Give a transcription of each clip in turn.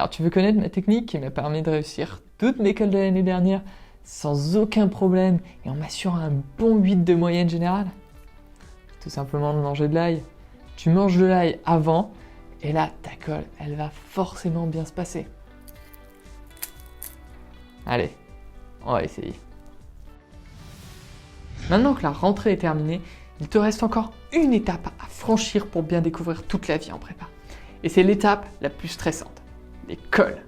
Alors, tu veux connaître ma technique qui m'a permis de réussir toutes mes cols de l'année dernière sans aucun problème et en m'assurant un bon 8 de moyenne générale? Tout simplement de manger de l'ail. Tu manges de l'ail avant et là, ta colle, elle va forcément bien se passer. Allez, on va essayer. Maintenant que la rentrée est terminée, il te reste encore une étape à franchir pour bien découvrir toute la vie en prépa. Et c'est l'étape la plus stressante, les cols.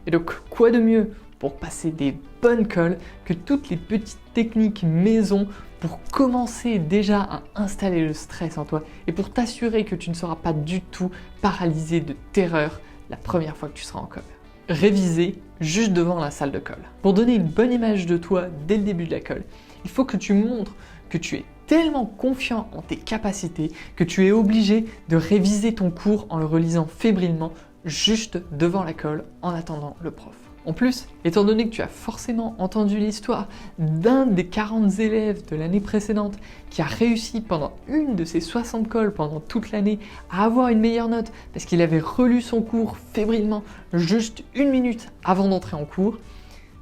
Et donc, quoi de mieux pour passer des bonnes colles que toutes les petites techniques maison pour commencer déjà à installer le stress en toi et pour t'assurer que tu ne seras pas du tout paralysé de terreur la première fois que tu seras en colle. Réviser juste devant la salle de colle. Pour donner une bonne image de toi dès le début de la colle, il faut que tu montres que tu es tellement confiant en tes capacités que tu es obligé de réviser ton cours en le relisant fébrilement juste devant la colle en attendant le prof. En plus, étant donné que tu as forcément entendu l'histoire d'un des 40 élèves de l'année précédente qui a réussi pendant une de ses 60 colles pendant toute l'année à avoir une meilleure note parce qu'il avait relu son cours fébrilement juste 1 minute avant d'entrer en cours,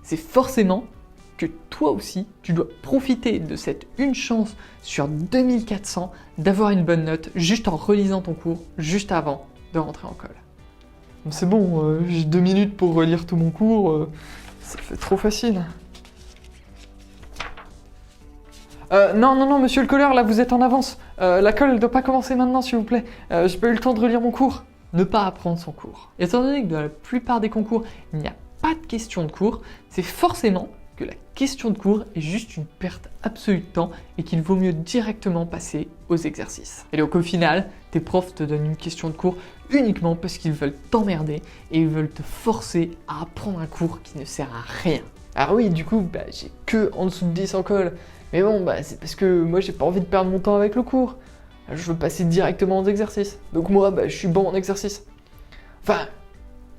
c'est forcément que toi aussi, tu dois profiter de cette une chance sur 2400 d'avoir une bonne note juste en relisant ton cours juste avant de rentrer en colle. C'est bon, j'ai 2 minutes pour relire tout mon cours, ça fait trop facile. Non, monsieur le colleur, là vous êtes en avance. La colle elle doit pas commencer maintenant s'il vous plaît. J'ai pas eu le temps de relire mon cours. Ne pas apprendre son cours. Étant donné que dans la plupart des concours, il n'y a pas de question de cours, c'est forcément que la question de cours est juste une perte absolue de temps et qu'il vaut mieux directement passer aux exercices. Et donc au final, tes profs te donnent une question de cours uniquement parce qu'ils veulent t'emmerder et ils veulent te forcer à apprendre un cours qui ne sert à rien. Alors oui, du coup, j'ai que en dessous de 10 en colle. Mais bon, c'est parce que moi j'ai pas envie de perdre mon temps avec le cours. Je veux passer directement aux exercices. Donc moi, je suis bon en exercice. Enfin,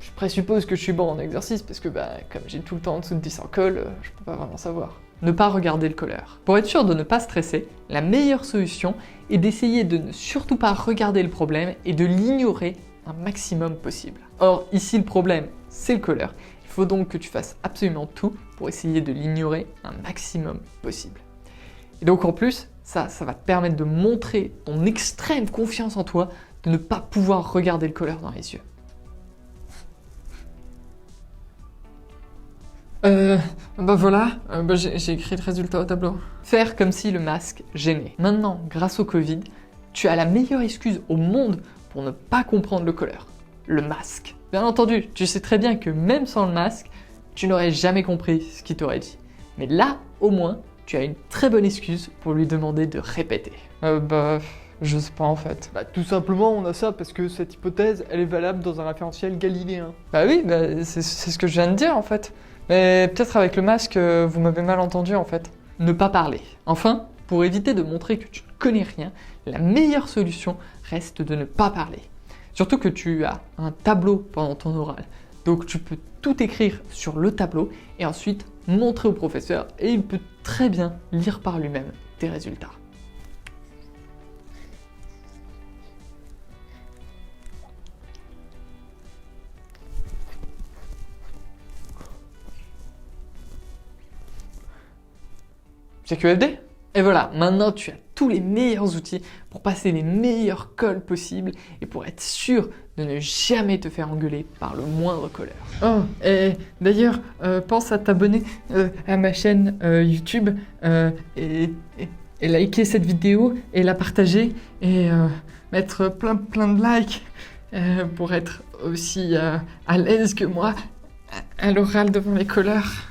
je présuppose que je suis bon en exercice parce que comme j'ai tout le temps en dessous de 10 en colle, je peux pas vraiment savoir. Ne pas regarder le colleur. Pour être sûr de ne pas stresser, la meilleure solution est d'essayer de ne surtout pas regarder le problème et de l'ignorer un maximum possible. Or, ici le problème, c'est le colleur. Il faut donc que tu fasses absolument tout pour essayer de l'ignorer un maximum possible. Et donc en plus, ça va te permettre de montrer ton extrême confiance en toi, de ne pas pouvoir regarder le colleur dans les yeux. Voilà, j'ai écrit le résultat au tableau. Faire comme si le masque gênait. Maintenant, grâce au Covid, tu as la meilleure excuse au monde pour ne pas comprendre le colleur. Le masque. Bien entendu, tu sais très bien que même sans le masque, tu n'aurais jamais compris ce qu'il t'aurait dit. Mais là, au moins, tu as une très bonne excuse pour lui demander de répéter. Je sais pas en fait. Tout simplement, on a ça parce que cette hypothèse, elle est valable dans un référentiel galiléen. Oui, c'est ce que je viens de dire en fait. Mais peut-être avec le masque, vous m'avez mal entendu en fait. Ne pas parler. Enfin, pour éviter de montrer que tu ne connais rien, la meilleure solution reste de ne pas parler. Surtout que tu as un tableau pendant ton oral. Donc tu peux tout écrire sur le tableau et ensuite montrer au professeur et il peut très bien lire par lui-même tes résultats. CQFD ? Et voilà, maintenant tu as tous les meilleurs outils pour passer les meilleures colles possibles et pour être sûr de ne jamais te faire engueuler par le moindre colleur. Oh, et d'ailleurs, pense à t'abonner à ma chaîne YouTube et liker cette vidéo et la partager et mettre plein de likes pour être aussi à l'aise que moi à l'oral devant les colleurs.